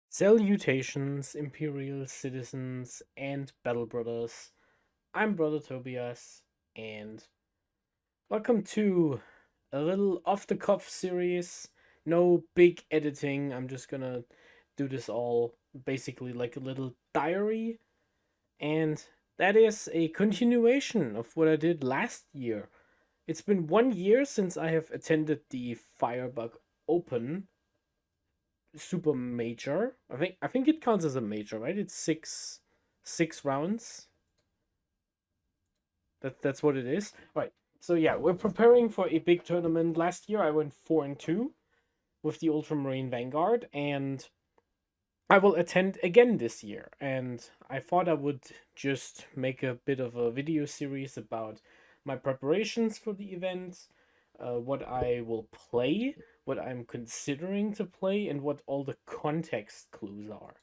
Salutations, Imperial citizens, and Battle Brothers. I'm Brother Tobias, and welcome to a little off the cuff series. No big editing, I'm just gonna do this all basically like a little diary, and that is a continuation of what I did last year. It's been 1 year since I have attended the Firebug Open super major. I think it counts as a major, right? It's six rounds. That's what it is. Right. So yeah, we're preparing for a big tournament. Last year I went 4-2 with the Ultramarine Vanguard, and I will attend again this year. And I thought I would just make a bit of a video series about my preparations for the event, what I will play, what I'm considering to play, and what all the context clues are.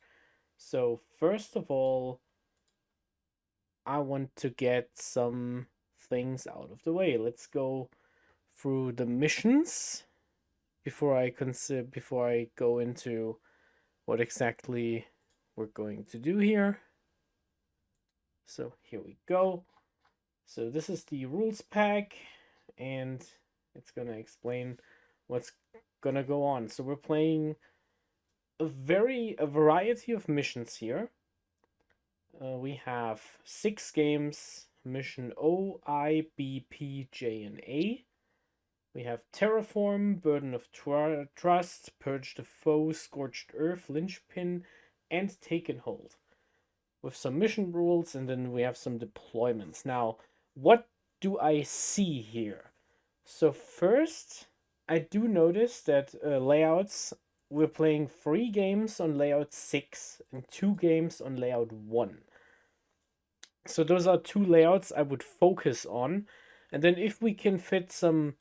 So, first of all, I want to get some things out of the way. Let's go through the missions before I go into what exactly we're going to do here. So, here we go. So, this is the rules pack, and it's going to explain what's going to go on. So, we're playing a variety of missions here. We have 6 games. Mission O, I, B, P, J, and A. We have Terraform, Burden of Trust, Purge the Foe, Scorched Earth, Linchpin, and Taken Hold. With some mission rules, and then we have some deployments. Now, what do I see here? So first, I do notice that layouts, we're playing 3 games on layout 6 and 2 games on layout 1. So those are 2 layouts I would focus on. And then if we can fit some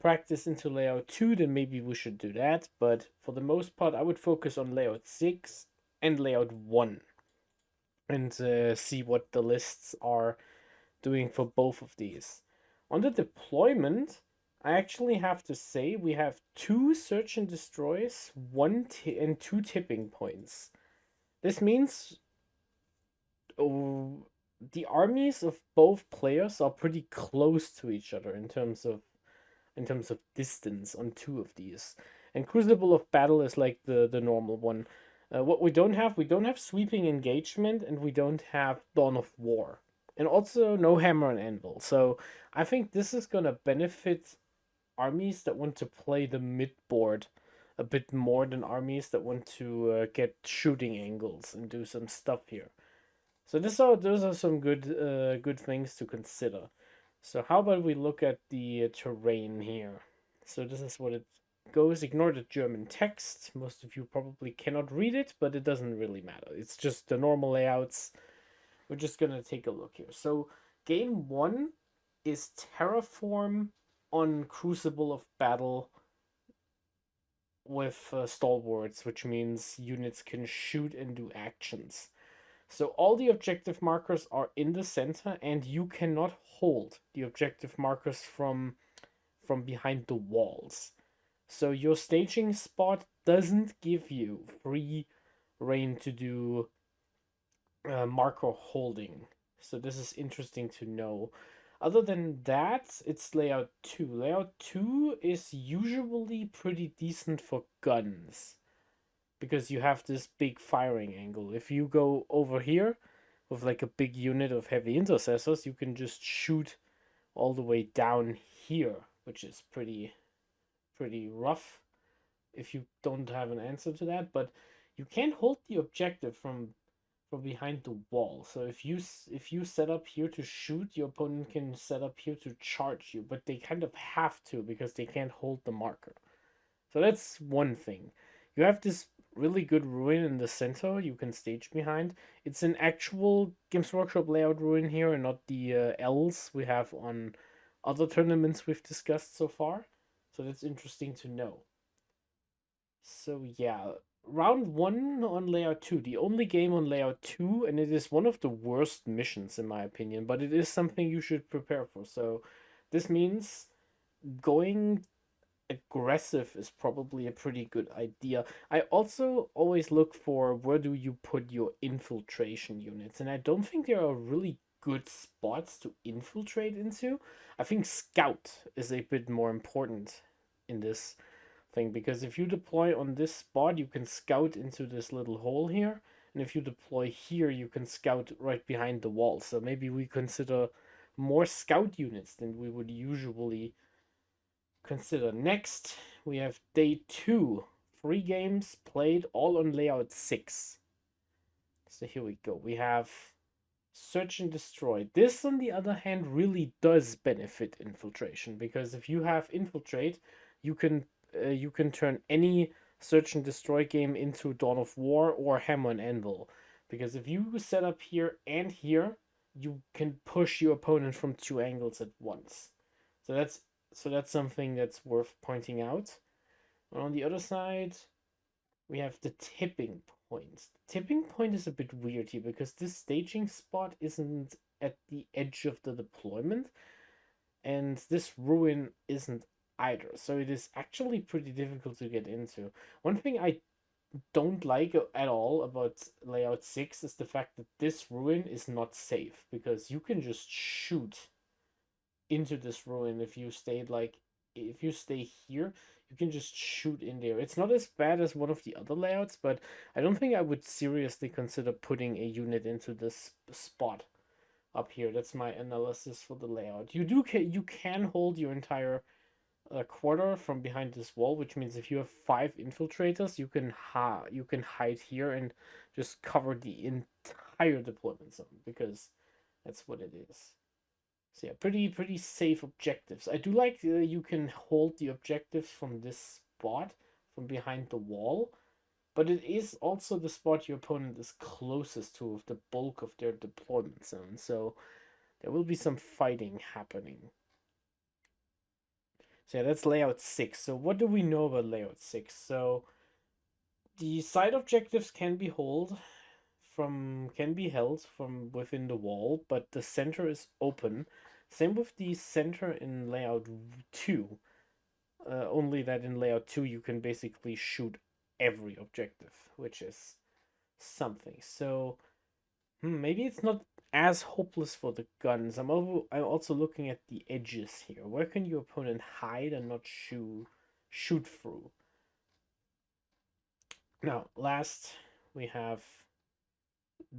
practice into layout 2, then maybe we should do that. But for the most part, I would focus on layout 6 and layout 1 and see what the lists are doing for both of these. On the deployment, I actually have to say we have 2 search and destroys, and 2 tipping points. This means the armies of both players are pretty close to each other in terms of distance on 2 of these. And Crucible of Battle is like the normal one. What we don't have Sweeping Engagement, and we don't have Dawn of War, and also no Hammer and Anvil. So I think this is gonna benefit armies that want to play the mid board a bit more than armies that want to get shooting angles and do some stuff here. So those are some good things to consider. So how about we look at the terrain here? So this is what it goes. Ignore the German text. Most of you probably cannot read it, but it doesn't really matter. It's just the normal layouts. We're just gonna take a look here. So game 1 is Terraform on Crucible of Battle with stalwarts, which means units can shoot and do actions. So all the objective markers are in the center, and you cannot hold the objective markers from behind the walls. So your staging spot doesn't give you free reign to do marker holding. So this is interesting to know. Other than that, it's layout 2. Layout 2 is usually pretty decent for guns because you have this big firing angle. If you go over here with like a big unit of heavy intercessors, you can just shoot all the way down here, which is pretty rough if you don't have an answer to that. But you can't hold the objective from behind the wall. So if you set up here to shoot, your opponent can set up here to charge you, but they kind of have to because they can't hold the marker. So that's one thing. You have this really good ruin in the center you can stage behind. It's an actual Games Workshop layout ruin here and not the L's we have on other tournaments we've discussed so far. So that's interesting to know. So yeah, round 1 on layout 2, the only game on layout 2, and it is one of the worst missions in my opinion, but it is something you should prepare for. So this means going aggressive is probably a pretty good idea. I also always look for where do you put your infiltration units, and I don't think there are really good spots to infiltrate into. I think scout is a bit more important in this thing, because if you deploy on this spot, you can scout into this little hole here, and if you deploy here, you can scout right behind the wall. So maybe we consider more scout units than we would usually consider. Next, we have day 2. 3 games played, all on layout 6. So here we go. We have search and destroy. This, on the other hand, really does benefit infiltration, because if you have infiltrate, you can turn any search and destroy game into Dawn of War or Hammer and Anvil. Because if you set up here and here, you can push your opponent from 2 angles at once. So that's something that's worth pointing out. And on the other side, we have the tipping point. The tipping point is a bit weird here, because this staging spot isn't at the edge of the deployment, and this ruin isn't either. So it is actually pretty difficult to get into. One thing I don't like at all about layout 6 is the fact that this ruin is not safe, because you can just shoot into this ruin. If you stay here, you can just shoot in there. It's not as bad as one of the other layouts, but I don't think I would seriously consider putting a unit into this spot up here. That's my analysis for the layout. You can hold your entire quarter from behind this wall, which means if you have 5 infiltrators, you can hide here and just cover the entire deployment zone, because that's what it is. So yeah, pretty safe objectives. I do like you can hold the objectives from this spot, from behind the wall, but it is also the spot your opponent is closest to with the bulk of their deployment zone. So there will be some fighting happening. So yeah, that's layout 6. So what do we know about layout 6? So the side objectives can be held from within the wall, but the center is open. Same with the center in layout 2. Only that in layout 2 you can basically shoot every objective, which is something. So maybe it's not as hopeless for the guns. I'm also looking at the edges here. Where can your opponent hide and not shoot through? Now, last we have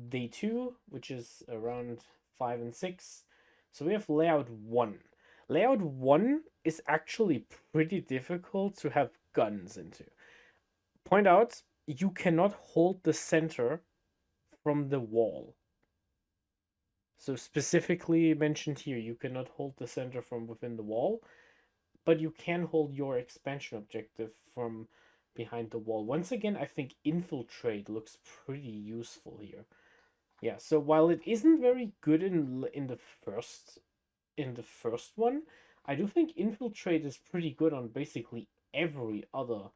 day 2, which is around 5 and 6. So we have layout 1. Layout 1 is actually pretty difficult to have guns into. Point out, you cannot hold the center from the wall. So specifically mentioned here, you cannot hold the center from within the wall, but you can hold your expansion objective from behind the wall. Once again, I think infiltrate looks pretty useful here. Yeah, so while it isn't very good in the first one, I do think infiltrate is pretty good on basically every other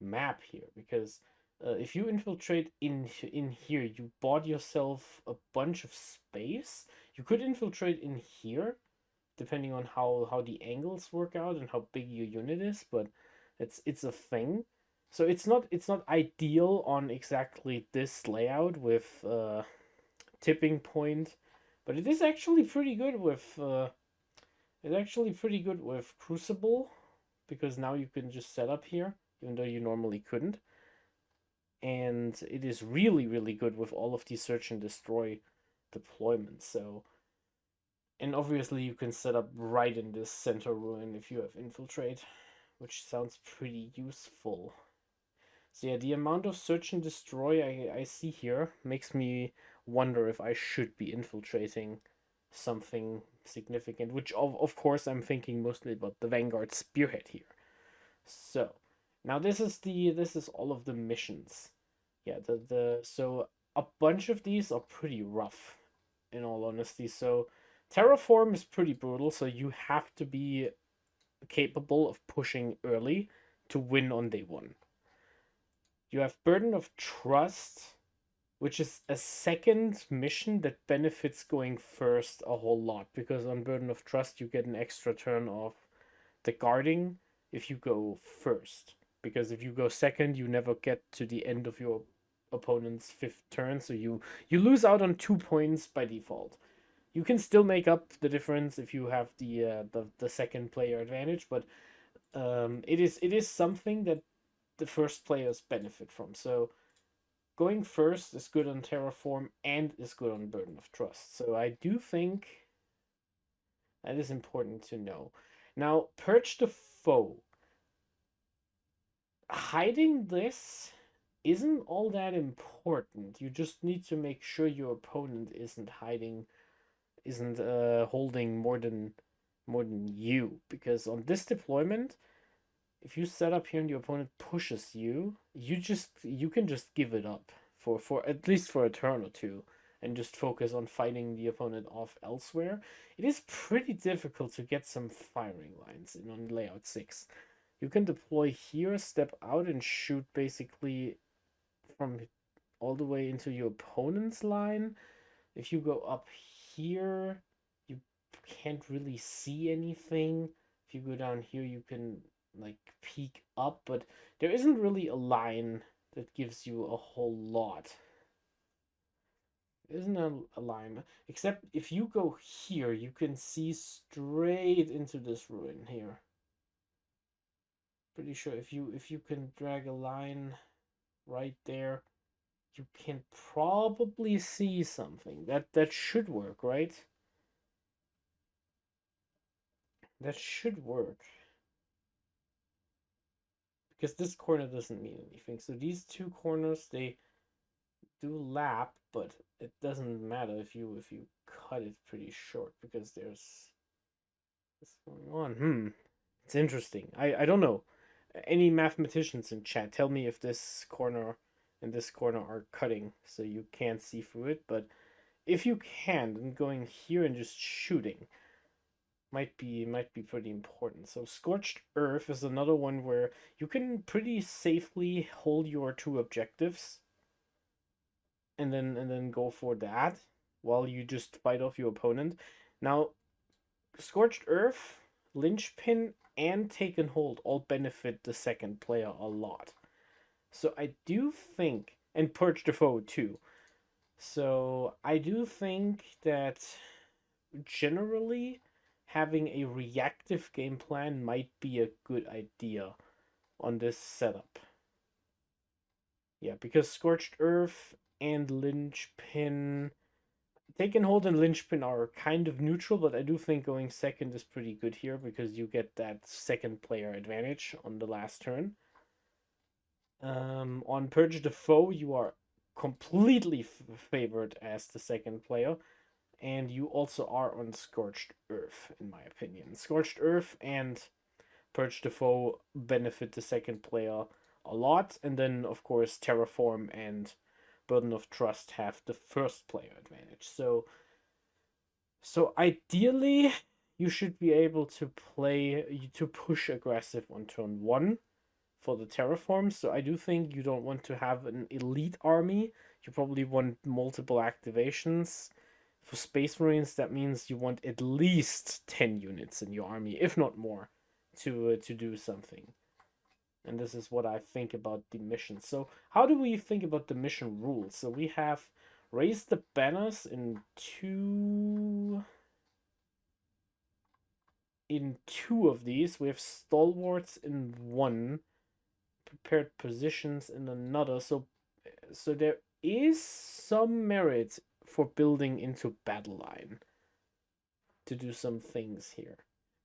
map here, because if you infiltrate in here, you bought yourself a bunch of space. You could infiltrate in here, depending on how the angles work out and how big your unit is, but it's a thing. So it's not ideal on exactly this layout with tipping point, but it is actually pretty good with Crucible, because now you can just set up here, even though you normally couldn't. And it is really good with all of these search and destroy deployments. So, and obviously you can set up right in this center ruin if you have infiltrate, which sounds pretty useful. So yeah, the amount of search and destroy I see here makes me wonder if I should be infiltrating something significant, which of course I'm thinking mostly about the Vanguard spearhead here. So now this is all of the missions. Yeah, so a bunch of these are pretty rough, in all honesty. So terraform is pretty brutal, so you have to be capable of pushing early to win on day 1. You have burden of trust, which is a second mission that benefits going first a whole lot, because on burden of trust you get an extra turn of the guarding if you go first. Because if you go second, you never get to the end of your opponent's fifth turn, so you lose out on 2 points by default. You can still make up the difference if you have the second player advantage, but it is something that the first players benefit from. So going first is good on Terraform and is good on Burden of Trust. So I do think that is important to know. Now, Purge the Foe. Hiding this isn't all that important. You just need to make sure your opponent isn't holding more than you, because on this deployment, if you set up here and your opponent pushes you, you can just give it up for at least for a turn or two and just focus on fighting the opponent off elsewhere. It is pretty difficult to get some firing lines in on layout 6. You can deploy here, step out, and shoot basically from all the way into your opponent's line. If you go up here, you can't really see anything. If you go down here, you can like peek up, but there isn't really a line that gives you a whole lot. There isn't a line, except if you go here, you can see straight into this ruin here. Pretty sure if you can drag a line right there, you can probably see something. That should work, right? That should work. Because this corner doesn't mean anything. So these two corners, they do lap, but it doesn't matter if you cut it pretty short, because there's this going on. It's interesting. I don't know. Any mathematicians in chat, tell me if this corner and this corner are cutting so you can't see through it. But if you can, then going here and just shooting might be pretty important. So Scorched Earth is another one where you can pretty safely hold your two objectives and then go for that while you just fight off your opponent. Now, Scorched Earth, Linchpin, and Take and Hold all benefit the second player a lot. So I do think, and Purge the Foe too. So I do think that generally having a reactive game plan might be a good idea on this setup. Yeah, because Scorched Earth and Linchpin, Take and Hold and Linchpin are kind of neutral, but I do think going second is pretty good here because you get that second player advantage on the last turn. On Purge the Foe, you are completely favored as the second player, and you also are on Scorched Earth, in my opinion. Scorched Earth and Purge the Foe benefit the second player a lot, and then, of course, Terraform and Burden of Trust have the first player advantage. So ideally, you should be able to push aggressive on turn 1 for the Terraform. So I do think you don't want to have an elite army. You probably want multiple activations. For Space Marines, that means you want at least 10 units in your army, if not more, to do something. And this is what I think about the mission. So how do we think about the mission rules? So we have raise the banners in two of these. We have stalwarts in one, prepared positions in another. So there is some merit for building into battle line to do some things here.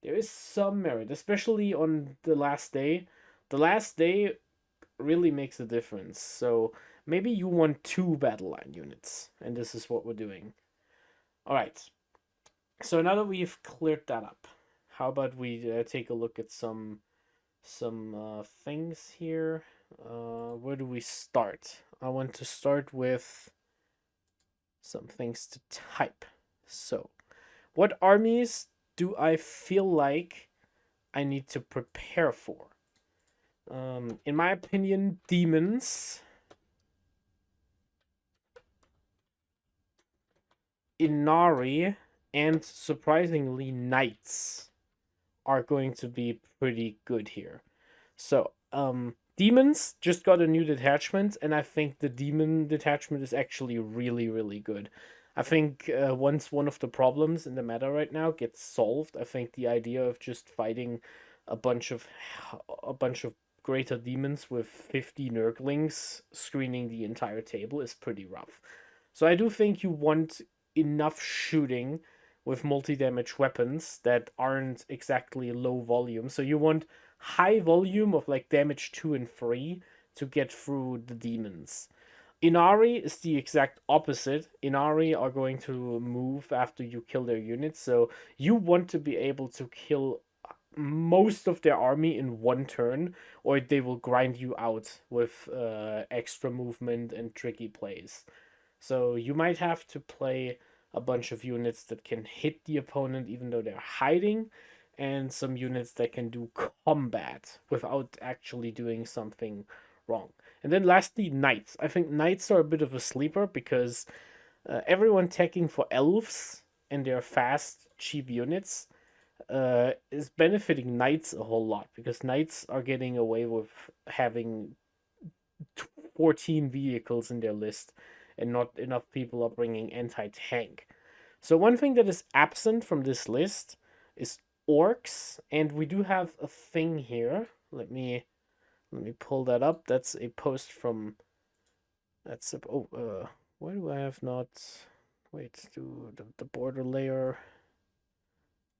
There is some merit, especially on the last day. The last day really makes a difference. So maybe you want 2 battle line units, and this is what we're doing. All right. So now that we've cleared that up, how about we take a look at some things here. Where do we start? I want to start with some things to type. So, what armies do I feel like I need to prepare for? In my opinion, demons, Inari, and surprisingly, knights are going to be pretty good here. So, demons just got a new detachment, and I think the demon detachment is actually really, really good. I think once one of the problems in the meta right now gets solved, I think the idea of just fighting a bunch of a bunch of greater demons with 50 Nurglings screening the entire table is pretty rough. So I do think you want enough shooting with multi-damage weapons that aren't exactly low volume. So you want high volume of like damage 2 and 3 to get through the demons. Inari is the exact opposite. Inari are going to move after you kill their units, so you want to be able to kill most of their army in one turn, or they will grind you out with extra movement and tricky plays. So you might have to play a bunch of units that can hit the opponent even though they're hiding, and some units that can do combat without actually doing something wrong. And then lastly, knights. I think knights are a bit of a sleeper because everyone teching for elves and their fast, cheap units is benefiting knights a whole lot because knights are getting away with having 14 vehicles in their list, and not enough people are bringing anti-tank. So one thing that is absent from this list is orcs, and we do have a thing here. Let me pull that up. That's a post from why do I have not wait do the border layer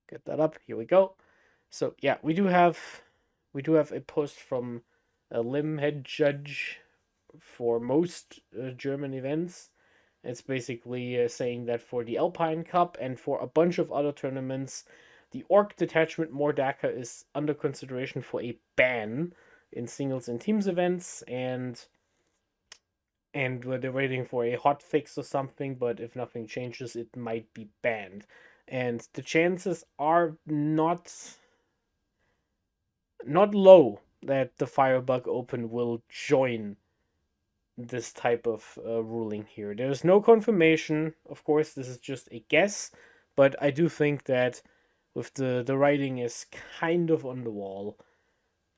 get that up? Here we go. So yeah, we do have a post from a limb head judge for most German events. It's basically saying that for the Alpine Cup and for a bunch of other tournaments, the Orc detachment Mordaka is under consideration for a ban in singles and teams events, and they're waiting for a hot fix or something. But if nothing changes, it might be banned, and the chances are not low that the Firebug Open will join this type of ruling here. There's no confirmation. Of course, this is just a guess, but I do think that with the writing is kind of on the wall.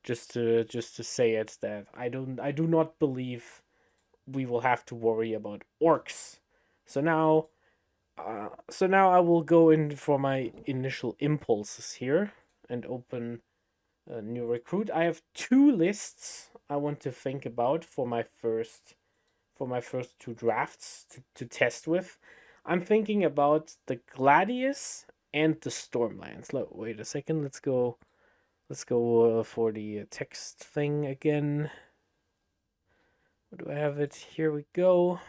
Just to say it, that I do not believe we will have to worry about orcs. So now, I will go in for my initial impulses here and open a new recruit. I have two lists I want to think about for my first two drafts to test with. I'm thinking about the Gladius and the Stormlands. Wait a second. Let's go for the text thing again. Where do I have it? Here we go.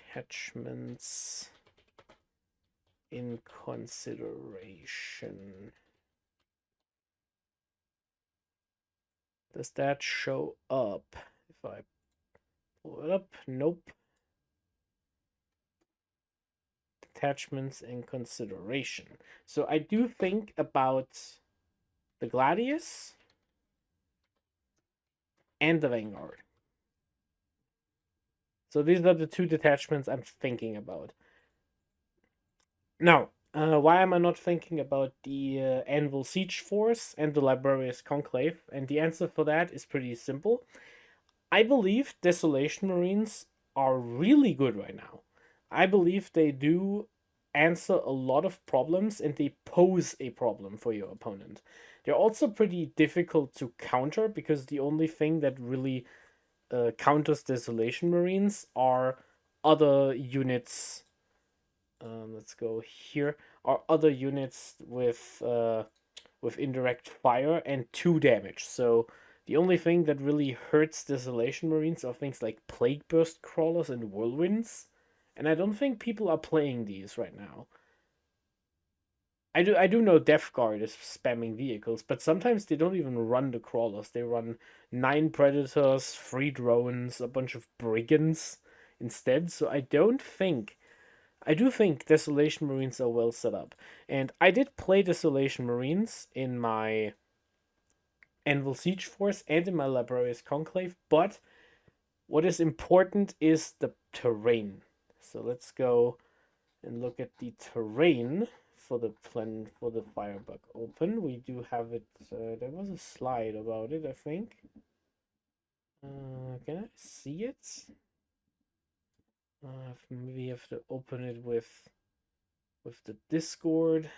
Detachments in consideration. Does that show up? If I pull it up, nope. Detachments in consideration. So I do think about the Gladius and the Vanguard. So these are the two detachments I'm thinking about. Now, why am I not thinking about the Anvil Siege Force and the Librarius Conclave? And the answer for that is pretty simple. I believe Desolation Marines are really good right now. I believe they do answer a lot of problems and they pose a problem for your opponent. They're also pretty difficult to counter because the only thing that really counters Desolation Marines are other units. Let's go here. Are other units with indirect fire and 2 damage. So the only thing that really hurts Desolation Marines are things like Plague Burst Crawlers and Whirlwinds. And I don't think people are playing these right now. I do know Death Guard is spamming vehicles, but sometimes they don't even run the crawlers. They run 9 predators, 3 drones, a bunch of brigands instead. So I do think Desolation Marines are well set up. And I did play Desolation Marines in my Anvil Siege Force and in my Librarius Conclave, but what is important is the terrain. So let's go and look at the terrain for the Firebug Open. We do have it. There was a slide about it, I think. Can I see it? Maybe have to open it with the Discord.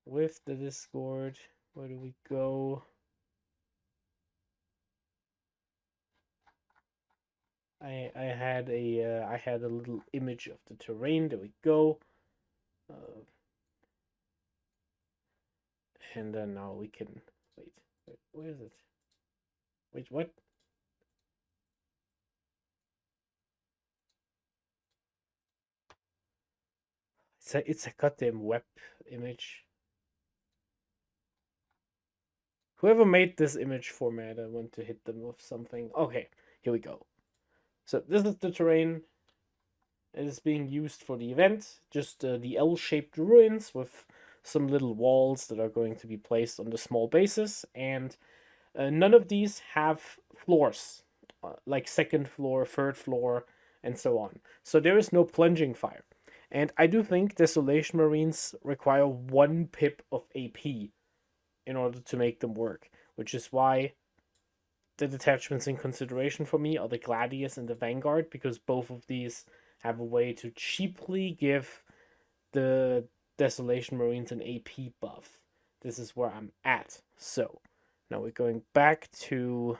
With the Discord, where do we go? I had a little image of the terrain. There we go. And then now we can wait. Where is it? Wait, what? It's a goddamn web image. Whoever made this image format, I want to hit them with something. Okay, here we go. So this is the terrain. It is being used for the event. Just the L-shaped ruins with some little walls that are going to be placed on the small bases, and none of these have floors, like second floor, third floor, and so on. So there is no plunging fire. And I do think Desolation Marines require 1 pip of AP in order to make them work, which is why the detachments in consideration for me are the Gladius and the Vanguard, because both of these have a way to cheaply give the Desolation Marines an AP buff. This is where I'm at. So now we're going back to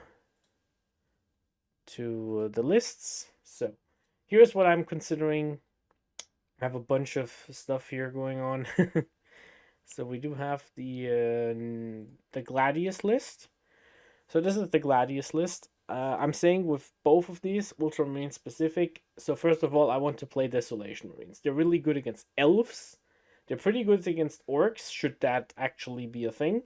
the lists. So here's what I'm considering. I have a bunch of stuff here going on. So we do have the Gladius list. So this is the Gladius list. I'm saying with both of these, Ultramarine specific. So first of all, I want to play Desolation Marines. They're really good against elves. They're pretty good against orcs, should that actually be a thing.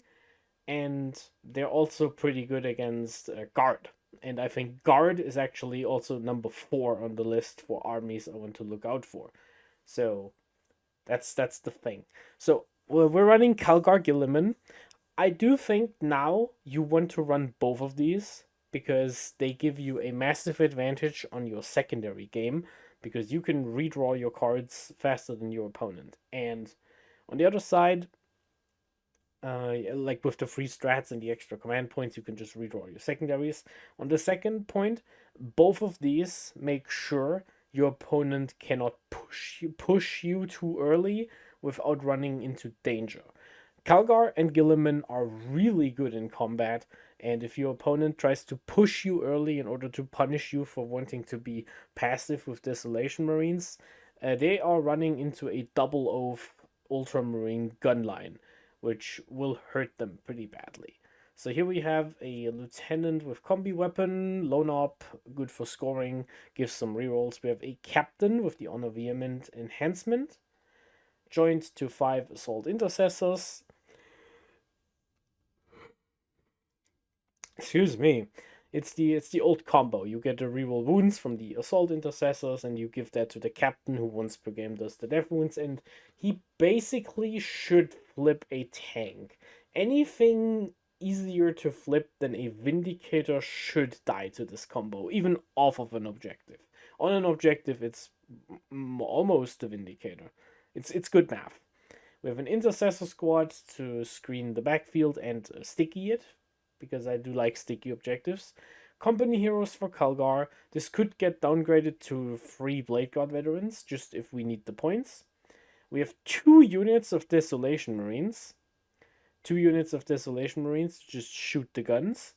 And they're also pretty good against Guard. And I think Guard is actually also number 4 on the list for armies I want to look out for. So that's the thing. So we're running Calgar Gilliman. I do think now you want to run both of these because they give you a massive advantage on your secondary game because you can redraw your cards faster than your opponent. And on the other side, like with the free strats and the extra command points, you can just redraw your secondaries. On the second point, both of these make sure your opponent cannot push you too early without running into danger. Calgar and Gilliman are really good in combat, and if your opponent tries to push you early in order to punish you for wanting to be passive with Desolation Marines, they are running into a double oath Ultramarine gun line, which will hurt them pretty badly. So here we have a lieutenant with combi weapon, lone op, good for scoring, gives some rerolls. We have a captain with the honor vehement enhancement, joined to 5 assault intercessors. Excuse me. It's the old combo. You get the reroll wounds from the assault intercessors, and you give that to the captain, who once per game does the death wounds, and he basically should flip a tank. Anything easier to flip than a Vindicator should die to this combo, even off of an objective. On an objective, it's almost a Vindicator. It's good math. We have an intercessor squad to screen the backfield and sticky it, because I do like sticky objectives. Company heroes for Calgar. This could get downgraded to 3 Blade Guard veterans, just if we need the points. We have 2 units of Desolation Marines. 2 units of Desolation Marines to just shoot the guns.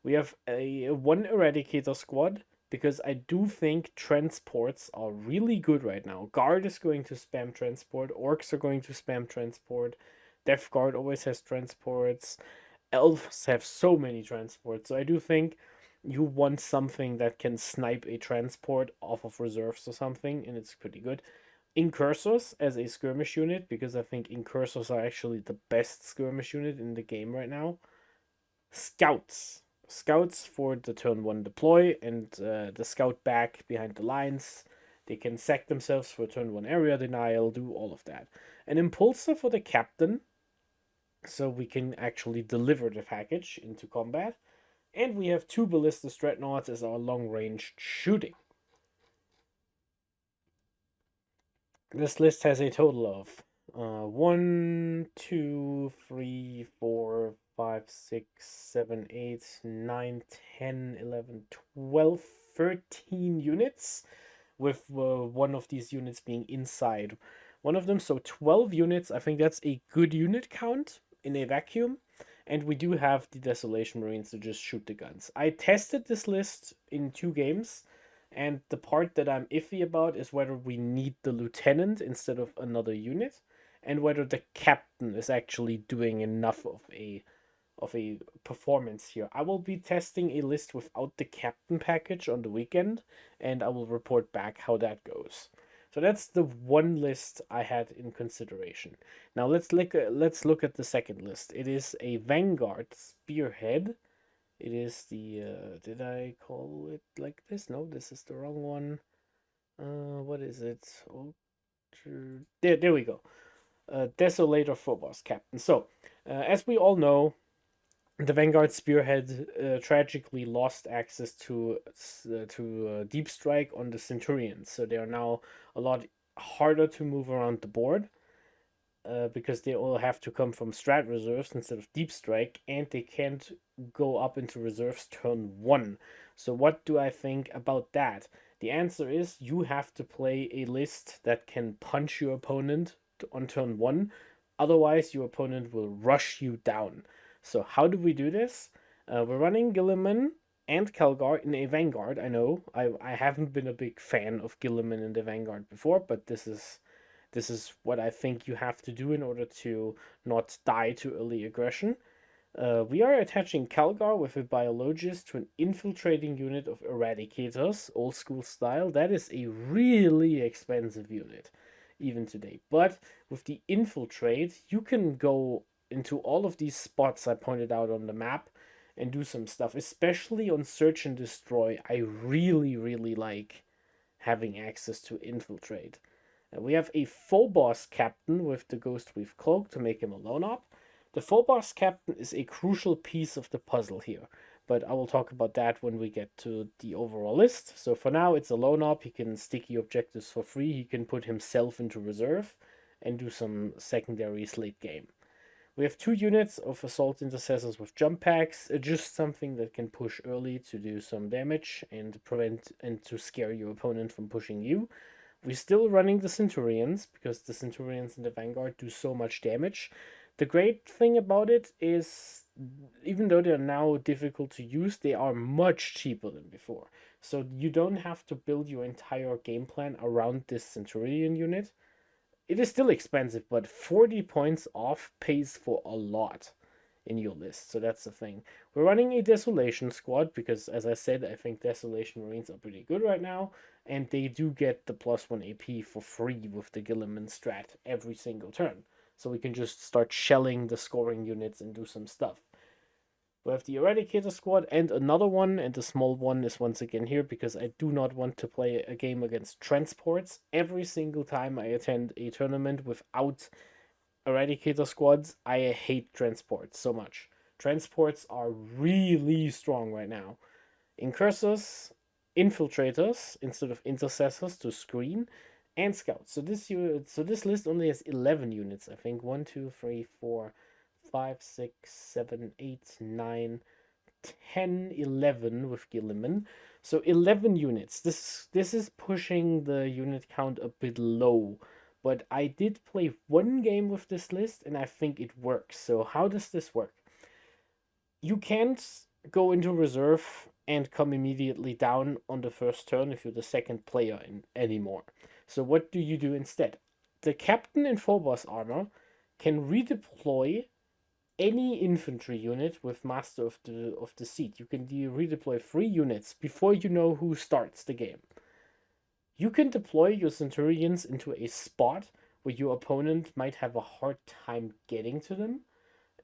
We have a 1 Eradicator squad, because I do think transports are really good right now. Guard is going to spam transport. Orcs are going to spam transport. Death Guard always has transports. Elves have so many transports, so I do think you want something that can snipe a transport off of reserves or something, and it's pretty good. Incursors as a skirmish unit, because I think Incursors are actually the best skirmish unit in the game right now. Scouts. Scouts for the turn 1 deploy, and the scout back behind the lines. They can sack themselves for turn 1 area denial, do all of that. An Impulsor for the captain, so we can actually deliver the package into combat. And we have 2 Ballistic Dreadnoughts as our long-range shooting. This list has a total of 1, 2, 3, 4, 5, 6, 7, 8, 9, 10, 11, 12, 13 units, with one of these units being inside one of them. So 12 units. I think that's a good unit count in a vacuum. And we do have the Desolation Marines to just shoot the guns. I tested this list in 2 games, and the part that I'm iffy about is whether we need the lieutenant instead of another unit, and whether the captain is actually doing enough of a performance here. I will be testing a list without the captain package on the weekend, and I will report back how that goes. So that's the one list I had in consideration. Now let's look at the second list. It is a Vanguard Spearhead. It is the did I call it like this? No, this is the wrong one. What is it? Oh, there we go. Desolator Phobos Captain. So, as we all know, the Vanguard Spearhead tragically lost access to Deep Strike on the Centurions, so they are now a lot harder to move around the board because they all have to come from Strat reserves instead of Deep Strike, and they can't go up into reserves turn 1. So, what do I think about that? The answer is you have to play a list that can punch your opponent on turn 1, otherwise, your opponent will rush you down. So how do we do this? We're running Gilliman and Kelgar in a Vanguard. I know I haven't been a big fan of Gilliman in the Vanguard before, but this is what I think you have to do in order to not die to early aggression. We are attaching Calgar with a Biologist to an infiltrating unit of Eradicators, old school style. That is a really expensive unit, even today. But with the Infiltrate, you can go into all of these spots I pointed out on the map and do some stuff, especially on Search and Destroy. I really, really like having access to Infiltrate. We have a Phobos Captain with the Ghostweave Cloak to make him a lone op. The Phobos Captain is a crucial piece of the puzzle here, but I will talk about that when we get to the overall list. So for now, it's a lone op. He can sticky objectives for free. He can put himself into reserve and do some secondaries late game. We have 2 units of Assault Intercessors with jump packs, just something that can push early to do some damage and prevent and to scare your opponent from pushing you. We're still running the Centurions, because the Centurions in the Vanguard do so much damage. The great thing about it is, even though they're now difficult to use, they are much cheaper than before. So you don't have to build your entire game plan around this Centurion unit. It is still expensive, but 40 points off pays for a lot in your list. So that's the thing. We're running a Desolation squad because, as I said, I think Desolation Marines are pretty good right now, and they do get the +1 AP for free with the Gilliman strat every single turn. So we can just start shelling the scoring units and do some stuff. We have the Eradicator squad and another one, and the small one is once again here because I do not want to play a game against transports. Every single time I attend a tournament without Eradicator squads, I hate transports so much. Transports are really strong right now. Incursors, infiltrators instead of intercessors to screen, and scouts. So this list only has 11 units, I think. 1, 2, 3, 4, 5, 6, 7, 8, 9, 10, 11 with Gilliman. So 11 units. This is pushing the unit count a bit low. But I did play one game with this list, and I think it works. So how does this work? You can't go into reserve and come immediately down on the first turn if you're the second player anymore. So what do you do instead? The captain in Phobos armor can redeploy any infantry unit with Master of the Seat. You can redeploy 3 units before you know who starts the game. You can deploy your Centurions into a spot where your opponent might have a hard time getting to them,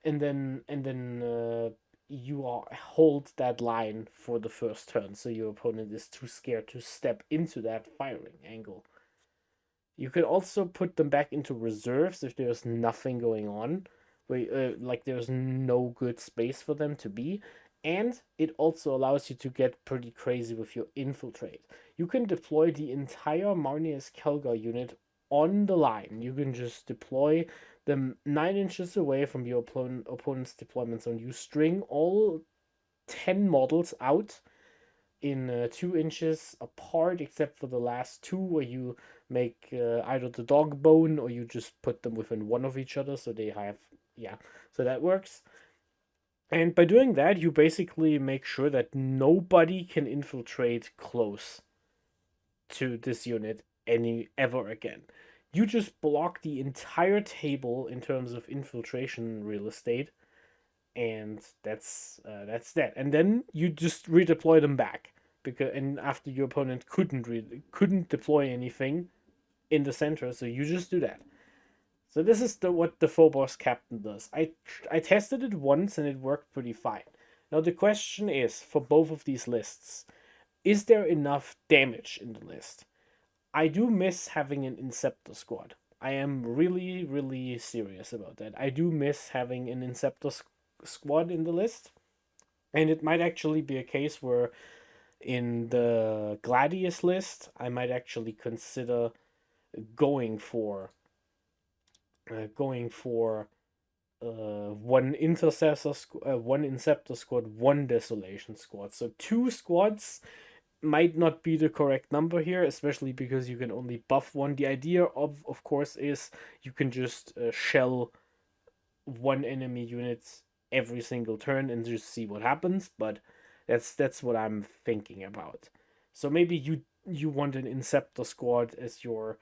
and then you hold that line for the first turn, so your opponent is too scared to step into that firing angle. You can also put them back into reserves if there's nothing going on, like there's no good space for them to be, And it also allows you to get pretty crazy with your infiltrate. You can deploy the entire Marneus Kelgar unit on the line. You can just deploy them 9 inches away from your opponent's deployment zone. You string all 10 models out in 2 inches apart, except for the last 2 where you make either the dog bone or you just put them within 1 of each other so they have, yeah, so that works. And by doing that, you basically make sure that nobody can infiltrate close to this unit ever again. You just block the entire table in terms of infiltration real estate, and that's that. And then you just redeploy them back and after your opponent couldn't deploy anything in the center, so you just do that. So this is what the Phobos Captain does. I tested it once and it worked pretty fine. Now the question is, for both of these lists, is there enough damage in the list? I do miss having an Inceptor squad. I am really, really serious about that. I do miss having an Inceptor squad in the list. And it might actually be a case where in the Gladius list, I might actually consider going for one intercessor, one Inceptor squad, one Desolation squad. So 2 squads might not be the correct number here, especially because you can only buff one. The idea of course, is you can just shell one enemy unit every single turn and just see what happens, but that's what I'm thinking about. So maybe you want an Inceptor squad as your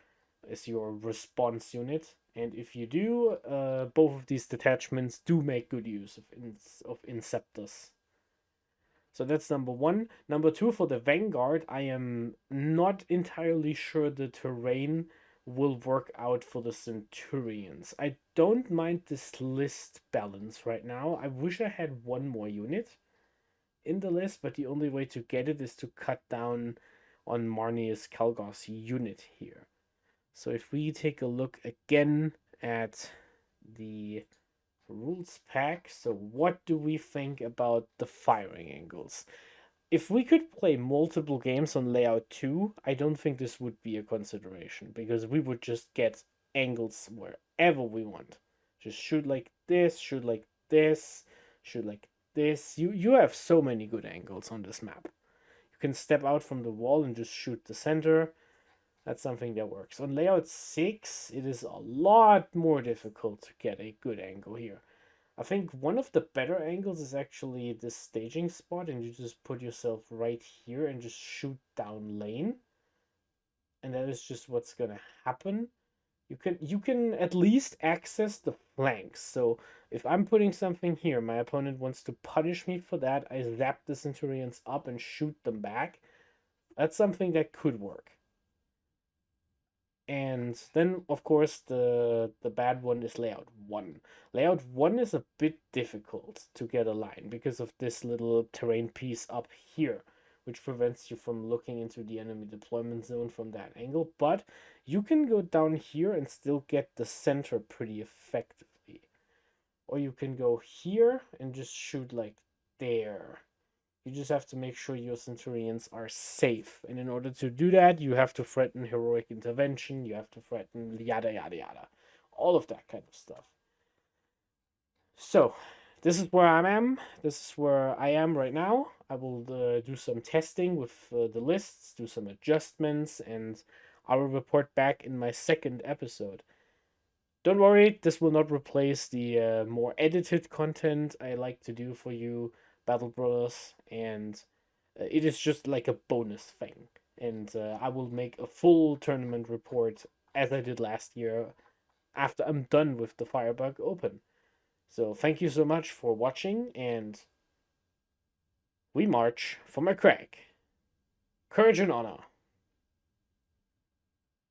response unit, and if you do, both of these detachments do make good use of Inceptors. So that's number 1. Number 2, for the Vanguard, I am not entirely sure the terrain will work out for the Centurions. I don't mind this list balance right now. I wish I had one more unit in the list, but the only way to get it is to cut down on Marneus Calgar's unit here. So if we take a look again at the rules pack, so what do we think about the firing angles? If we could play multiple games on layout 2, I don't think this would be a consideration, because we would just get angles wherever we want. Just shoot like this, shoot like this, shoot like this. You have so many good angles on this map. You can step out from the wall and just shoot the center. That's something that works. On layout 6, it is a lot more difficult to get a good angle here. I think one of the better angles is actually this staging spot, and you just put yourself right here and just shoot down lane. And that is just what's gonna happen. You can at least access the flanks. So if I'm putting something here, my opponent wants to punish me for that, I zap the Centurions up and shoot them back. That's something that could work. And then, of course, the bad one is layout 1. Layout 1 is a bit difficult to get a line because of this little terrain piece up here, which prevents you from looking into the enemy deployment zone from that angle. But you can go down here and still get the center pretty effectively. Or you can go here and just shoot like there. You just have to make sure your Centurions are safe. And in order to do that, you have to threaten heroic intervention. You have to threaten yada, yada, yada. All of that kind of stuff. So, this is where I am. This is where I am right now. I will do some testing with the lists, do some adjustments, and I will report back in my second episode. Don't worry, this will not replace the more edited content I like to do for you, Battle Brothers, and it is just like a bonus thing. And I will make a full tournament report as I did last year after I'm done with the Firebug Open. So thank you so much for watching, and we march for my crag. Courage and honor.